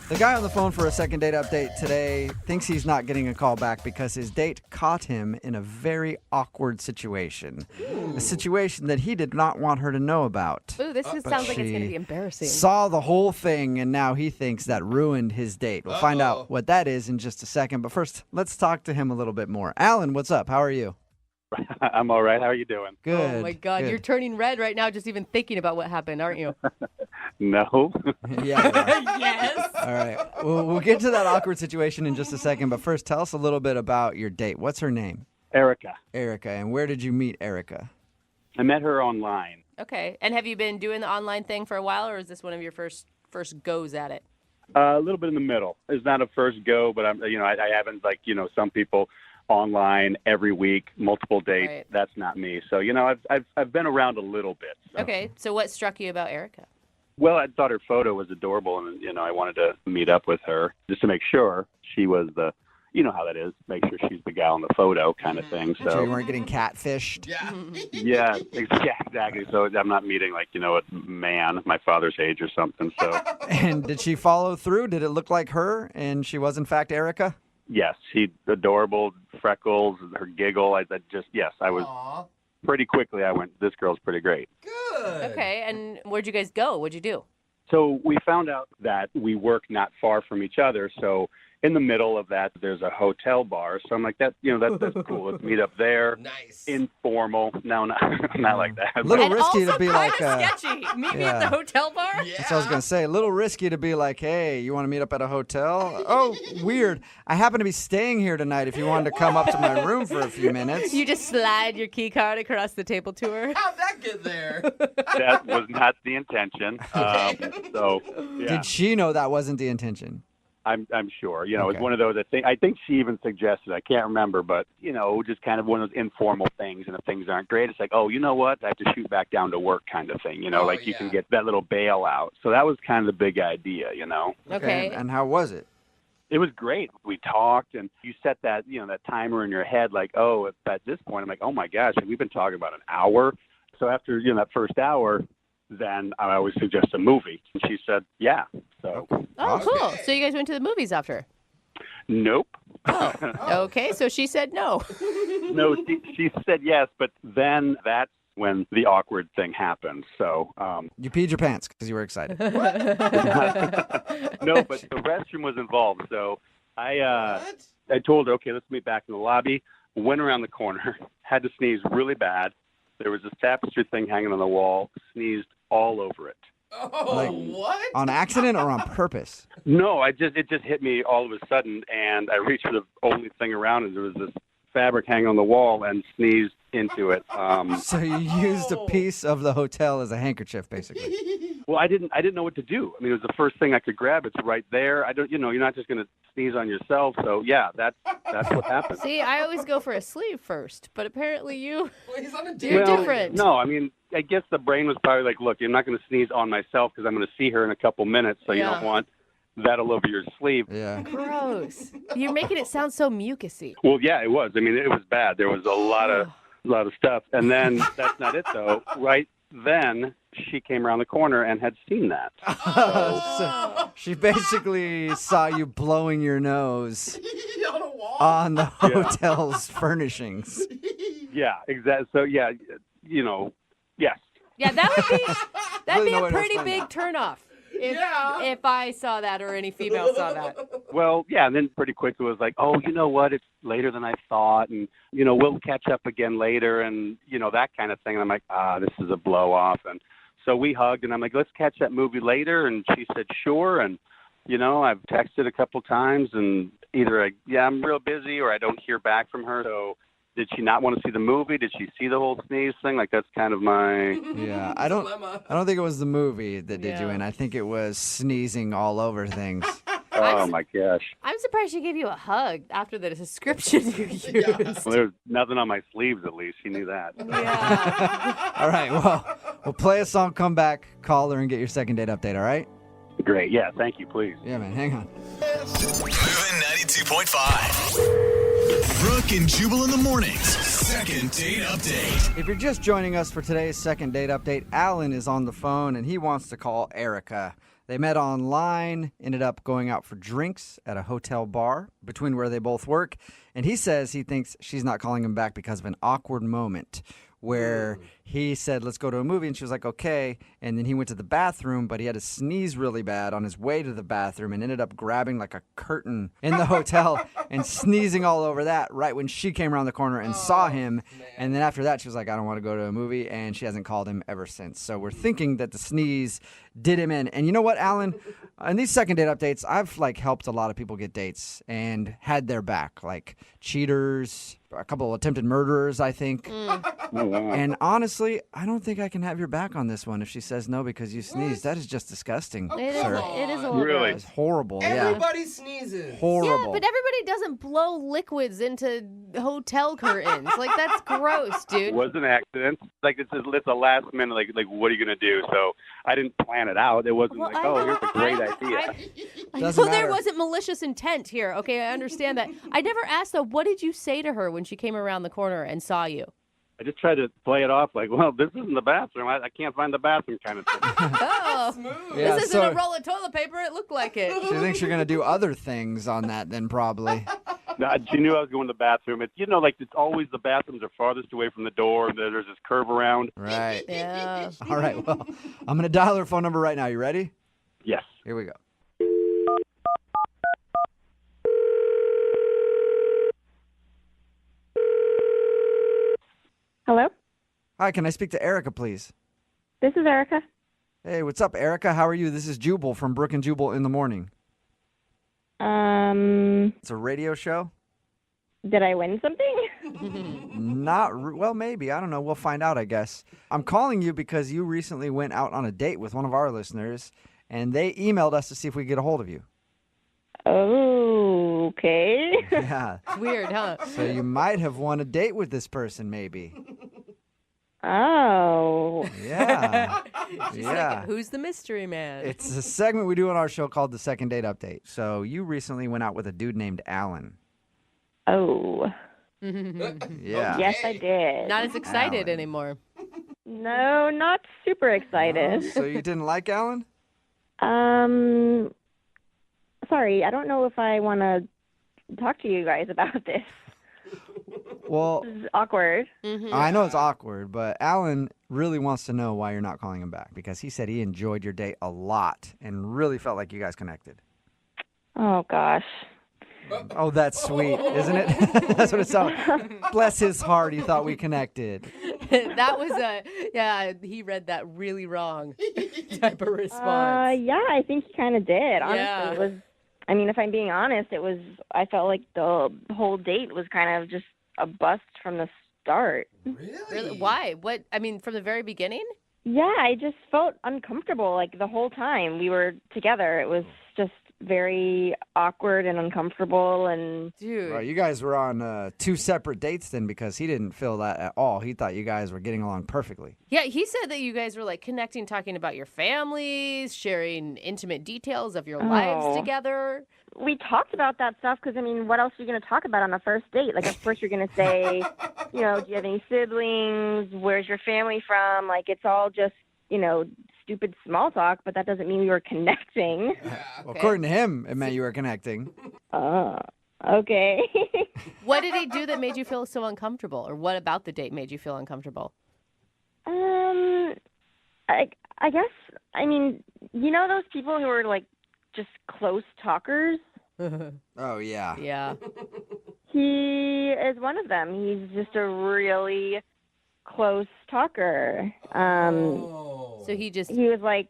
The guy on the phone for a second date update today thinks he's not getting a call back because his date caught him in a very awkward situation. A situation that he did not want her to know about. Ooh, this sounds like it's going to be embarrassing. Saw the whole thing, and now he thinks that ruined his date. We'll find out what that is in just a second. But first, let's talk to him a little bit more. Alan, what's up? How are you? I'm all right. How are you doing? Good. Oh, my God. good. You're turning red right now just even thinking about what happened, aren't you? No. Yeah. you are. Yes. All right. We'll get to that awkward situation in just a second. But first, tell us a little bit about your date. What's her name? Erica. Erica. And where did you meet Erica? I met her online. Okay. And have you been doing the online thing for a while, or is this one of your first goes at it? A little bit in the middle. It's not a first go, but I haven't, like, some people online every week, multiple dates. Right. That's not me. So, I've been around a little bit. So. Okay. So what struck you about Erica? Well, I thought her photo was adorable, and, I wanted to meet up with her just to make sure she was the, you know how that is, make sure she's the gal in the photo kind of thing. So you So, weren't getting catfished? Yeah. yeah, exactly. So I'm not meeting, like, a man my father's age or something. So, And did she follow through? Did it look like her and she was, in fact, Erica? yes, she adorable, freckles, her giggle. I was Aw. pretty quickly. I went, this girl's pretty great. Good. Okay. And where'd you guys go? What'd you do? So we found out that we work not far from each other. So in the middle of that, there's a hotel bar. So I'm like, that's cool. Let's meet up there. Nice. Informal. No, not like that. A little And risky also to be kinda like, sketchy. Meet me at the hotel bar? Yeah. that's what I was going to say. A little risky to be like, hey, you want to meet up at a hotel? Oh, weird. I happen to be staying here tonight if you wanted to come up to my room for a few minutes. You just slide your key card across the table to her. How'd that get there? That was not the intention. So, yeah. Did she know that wasn't the intention? I'm sure. Okay. It's one of those. I think she even suggested. I can't remember, but just kind of one of those informal things. And if things aren't great, it's like, oh, you know what? I have to shoot back down to work, kind of thing. Oh, like you can yeah. get that little bailout. So that was kind of the big idea. Okay. And how was it? It was great. We talked, and you set that that timer in your head, like, oh, at this point, I'm like, oh my gosh, we've been talking about an hour. So after that first hour, then I always suggest a movie. And she said, yeah. So. Oh, cool. So you guys went to the movies after? Nope. Okay, so she said no. No, she said yes, but then that's when the awkward thing happened. So You peed your pants because you were excited. no, but the restroom was involved. So I told her, okay, let's meet back in the lobby. Went around the corner, had to sneeze really bad. There was this tapestry thing hanging on the wall. Sneezed all over it. Oh, what? On accident or on purpose? No, it just hit me all of a sudden, and I reached for the only thing around, and there was this fabric hanging on the wall, and sneezed into it. So you used a piece of the hotel as a handkerchief, basically. Well, I didn't know what to do. I mean, it was the first thing I could grab. It's right there. You're not just going to sneeze on yourself. So yeah, that's what happened. See, I always go for a sleeve first, but apparently you're Well, different. No, I mean, I guess the brain was probably like, look, you're not going to sneeze on myself because I'm going to see her in a couple minutes, so you don't want that all over your sleeve. Yeah. Gross. You're making it sound so mucusy. Well, yeah, it was. I mean, it was bad. There was a lot of stuff, and then that's not it though. Right then, she came around the corner and had seen that. So she basically saw you blowing your nose on the hotel's furnishings. Yeah, exactly. So yeah, yes. Yeah, that'd be no way a to pretty explain big turnoff. If I saw that or any female saw that. Well, yeah, and then pretty quick it was like, oh, you know what? It's later than I thought, and we'll catch up again later, and that kind of thing. And I'm like, this is a blow off, and so we hugged, and I'm like, let's catch that movie later, and she said sure, and I've texted a couple times, and either I'm real busy or I don't hear back from her. So did she not want to see the movie? Did she see the whole sneeze thing? Like that's kind of my I don't think it was the movie that did you in. I think it was sneezing all over things. Oh my gosh. I'm surprised she gave you a hug after the description you used. Well, there's nothing on my sleeves, at least. She knew that. Yeah. All right, well, we'll play a song, come back, call her, and get your second date update, all right? Great. Yeah, thank you, please. Yeah, man, hang on. Moving 92.5. Brooke and Jubal in the mornings. Second date update. If you're just joining us for today's second date update, Alan is on the phone, and he wants to call Erica. They met online, ended up going out for drinks at a hotel bar between where they both work, and he says he thinks she's not calling him back because of an awkward moment where he said, let's go to a movie, and she was like, okay, and then he went to the bathroom, but he had to sneeze really bad on his way to the bathroom and ended up grabbing like a curtain in the hotel and sneezing all over that right when she came around the corner and saw him, and then after that, she was like, I don't want to go to a movie, and she hasn't called him ever since. So we're thinking that the sneeze did him in. And you know what, Alan? In these second date updates, I've helped a lot of people get dates and had their back, like cheaters, a couple of attempted murderers, I think. And honestly, I don't think I can have your back on this one if she says no because you sneezed. That is just disgusting, sir. It is a little Really? gross. It's horrible. Everybody sneezes. Horrible. Yeah, but everybody doesn't blow liquids into hotel curtains. Like, that's gross, dude. It was an accident. Like it's a last minute. Like what are you gonna do? So I didn't plan it out. It wasn't Well, like, I oh, know- here's a great idea. I Doesn't know there matter. wasn't malicious intent here. Okay, I understand that. I never asked, though, what did you say to her when she came around the corner and saw you? I just tried to play it off like, well, this isn't the bathroom. I can't find the bathroom kind of thing. Oh, Yeah, this isn't so a roll of toilet paper. It looked like it. she thinks you're going to do other things on that then probably. No, she knew I was going to the bathroom. It's it's always the bathrooms are farthest away from the door. There's this curve around. Right. Yeah. All right, well, I'm going to dial her phone number right now. You ready? Yes. Here we go. Hello? Hi, can I speak to Erica, please? This is Erica. Hey, what's up, Erica? How are you? This is Jubal from Brooke and Jubal in the morning. It's a radio show? Did I win something? Well, maybe. I don't know. We'll find out, I guess. I'm calling you because you recently went out on a date with one of our listeners, and they emailed us to see if we could get a hold of you. Oh, okay. Yeah. Weird, huh? So you might have won a date with this person, maybe. Oh. Yeah. She's Yeah. like, who's the mystery man? It's a segment we do on our show called the Second Date Update. So you recently went out with a dude named Alan. Oh. Yeah. Yes, I did. Not as excited Alan. anymore. No, not super excited. So you didn't like Alan? Sorry, I don't know if I want to talk to you guys about this. Well, This is awkward. I know it's awkward, but Alan really wants to know why you're not calling him back because he said he enjoyed your date a lot and really felt like you guys connected. Oh, gosh. Oh, that's sweet, isn't it? That's what it sounds like. Bless his heart, he thought we connected. That was he read that really wrong type of response. Yeah, I think he kind of did. Honestly, Yeah. it was. I mean, if I'm being honest, it was. I felt like the whole date was kind of just a bust from the start. Really? Why? What? I mean, from the very beginning? Yeah, I just felt uncomfortable. Like the whole time we were together, it was just very awkward and uncomfortable. And dude, Right, you guys were on 2 separate dates then because he didn't feel that at all. He thought you guys were getting along perfectly. Yeah, he said that you guys were like connecting, talking about your families, sharing intimate details of your lives together. We talked about that stuff because, I mean, what else are you going to talk about on the first date? Like, of course, you're going to say, do you have any siblings? Where's your family from? Like, it's all just, stupid small talk, but that doesn't mean we were connecting. Well, according to him, it meant you were connecting. Okay. What did he do that made you feel so uncomfortable? Or what about the date made you feel uncomfortable? I guess, I mean, those people who are, like, just close talkers? Oh, yeah. Yeah. He is one of them. He's just a really close talker. So he was like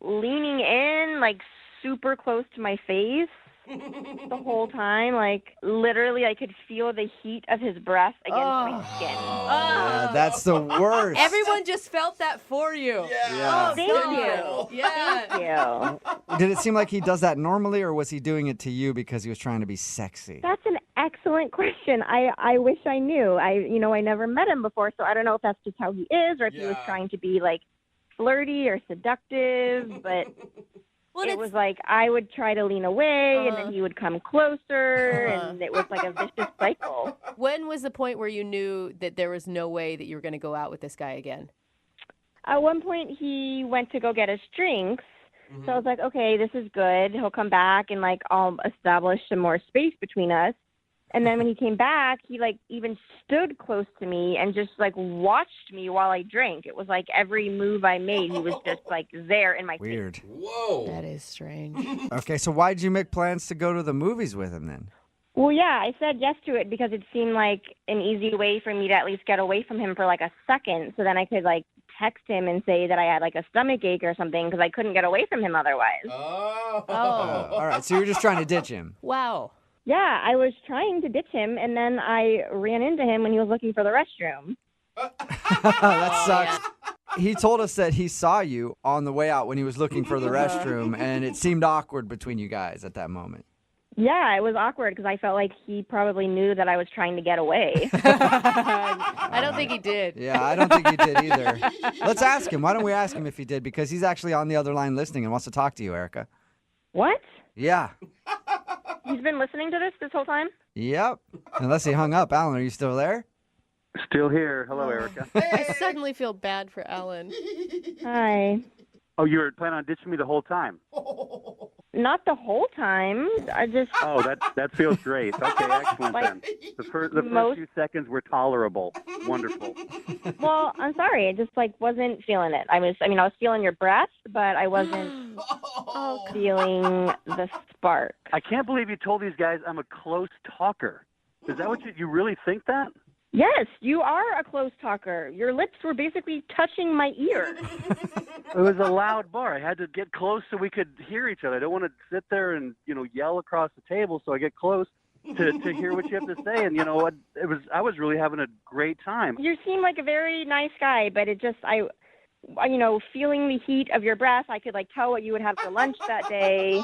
leaning in, like super close to my face the whole time. Like literally, I could feel the heat of his breath against my skin. Yeah, that's the worst. Everyone just felt that for you. Yeah. Oh, Thank stop. you. Yeah. Thank you. Did it seem like he does that normally, or was he doing it to you because he was trying to be sexy? That's an excellent question. I wish I knew. I never met him before, so I don't know if that's just how he is, or if he was trying to be like flirty or seductive. But it was like I would try to lean away, and then he would come closer, and it was like a vicious cycle. When was the point where you knew that there was no way that you were going to go out with this guy again? At one point, he went to go get his drinks. So I was like, okay, this is good. He'll come back and, like, I'll establish some more space between us. And then when he came back, he, like, even stood close to me and just, like, watched me while I drank. It was like every move I made, he was just, like, there in my face. Weird. Whoa. That is strange. Okay, so why did you make plans to go to the movies with him then? Well, yeah, I said yes to it because it seemed like an easy way for me to at least get away from him for, like, a second. So then I could, like, text him and say that I had like a stomach ache or something because I couldn't get away from him otherwise. Oh. All right, so you're just trying to ditch him. Wow. Yeah, I was trying to ditch him, and then I ran into him when he was looking for the restroom. That sucks. He told us that he saw you on the way out when he was looking for the restroom, and it seemed awkward between you guys at that moment. Yeah, it was awkward because I felt like he probably knew that I was trying to get away. I don't think he did. Yeah, I don't think he did either. Let's ask him. Why don't we ask him if he did? Because he's actually on the other line listening and wants to talk to you, Erica. What? Yeah. He's been listening to this whole time? Yep. Unless he hung up. Alan, are you still there? Still here. Hello, Erica. I suddenly feel bad for Ellen. Hi. Oh, you were planning on ditching me the whole time? Not the whole time. I just... Oh, that feels great. Okay, excellent then. The first few seconds were tolerable. Wonderful. Well, I'm sorry. I just like wasn't feeling it. I was feeling your breath, but I wasn't feeling the spark. I can't believe you told these guys I'm a close talker. Is that what you really think that? Yes, you are a close talker. Your lips were basically touching my ear. It was a loud bar. I had to get close so we could hear each other. I don't want to sit there and, yell across the table, so I get close to hear what you have to say. And, what? I was really having a great time. You seem like a very nice guy, but it just, feeling the heat of your breath, I could, tell what you would have for lunch that day.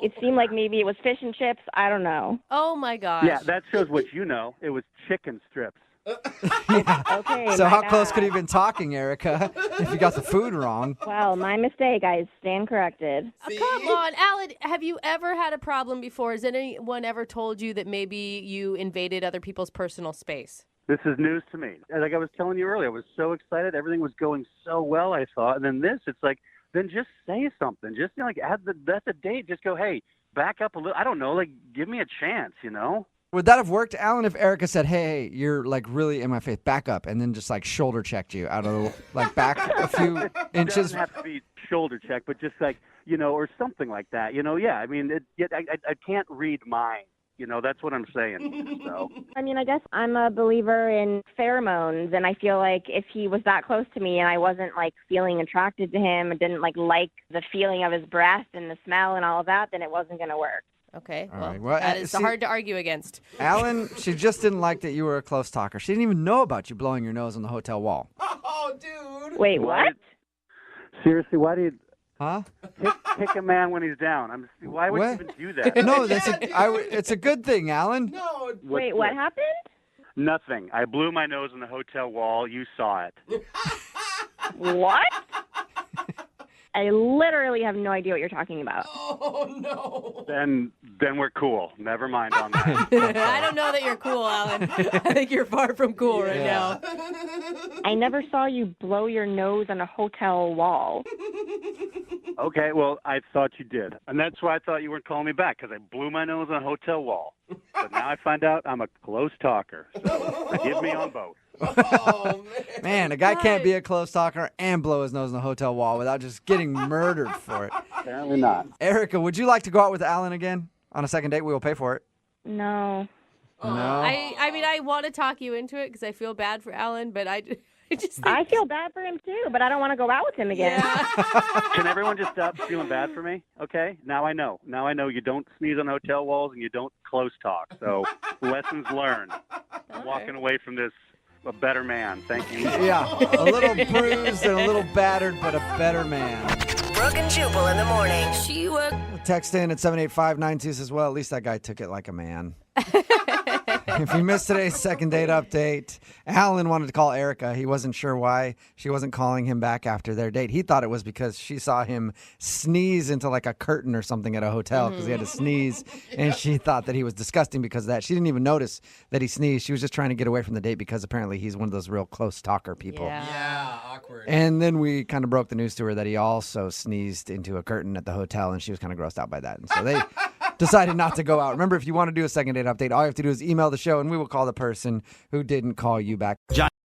It seemed like maybe it was fish and chips. I don't know. Oh, my gosh. Yeah, that shows what you know. It was chicken strips. Okay. So how close could he have been talking, Erica, if you got the food wrong? Well, my mistake. I stand corrected. Come on, Alan. Have you ever had a problem before? Has anyone ever told you that maybe you invaded other people's personal space? This is news to me. Like I was telling you earlier, I was so excited. Everything was going so well, I thought. And then it's like, then just say something. Just, like, that's a date. Just go, hey, back up a little. I don't know, like, give me a chance, Would that have worked, Alan, if Erica said, hey, you're, like, really in my face, back up, and then just, like, shoulder checked you out of the, like, back a few inches? It doesn't have to be shoulder check, but just, like, or something like that. Yeah, I mean, I can't read minds. That's what I'm saying. So, I mean, I guess I'm a believer in pheromones, and I feel like if he was that close to me and I wasn't, like, feeling attracted to him and didn't, like the feeling of his breath and the smell and all of that, then it wasn't going to work. Okay, All right. Well, that is hard to argue against. Alan, she just didn't like that you were a close talker. She didn't even know about you blowing your nose on the hotel wall. Oh, dude. Wait, what? Seriously, why do you... Huh? Kick a man when he's down. Why would you even do that? No, it's a good thing, Alan. No. Wait, what happened? Nothing. I blew my nose on the hotel wall. You saw it. What? I literally have no idea what you're talking about. Oh, no. Then we're cool. Never mind on that. I don't know that you're cool, Alan. I think you're far from cool right now. I never saw you blow your nose on a hotel wall. Okay, well, I thought you did. And that's why I thought you weren't calling me back, because I blew my nose on a hotel wall. But now I find out I'm a close talker. So forgive me on both. Oh, Man, a guy can't be a close talker and blow his nose on the hotel wall without just getting murdered for it. Apparently not. Erica, would you like to go out with Alan again on a second date? We will pay for it. No. No. I mean, I want to talk you into it because I feel bad for Alan, but I just think... I feel bad for him too, but I don't want to go out with him again. Can everyone just stop feeling bad for me? Okay? Now I know. Now I know you don't sneeze on hotel walls and you don't close talk. So lessons learned. I'm walking away from this a better man. Thank you. Yeah, a little bruised and a little battered, but a better man. Brooke and Jubal in the morning. Text in at 78592 says, well, at least that guy took it like a man. If you missed today's second date update, Alan wanted to call Erica. He wasn't sure why she wasn't calling him back after their date. He thought it was because she saw him sneeze into like a curtain or something at a hotel because he had to sneeze, and she thought that he was disgusting because of that. She didn't even notice that he sneezed. She was just trying to get away from the date because apparently he's one of those real close talker people. Yeah, awkward. And then we kind of broke the news to her that he also sneezed into a curtain at the hotel, and she was kind of grossed out by that. And so they decided not to go out. Remember, if you want to do a second date update, all you have to do is email the show, and we will call the person who didn't call you back.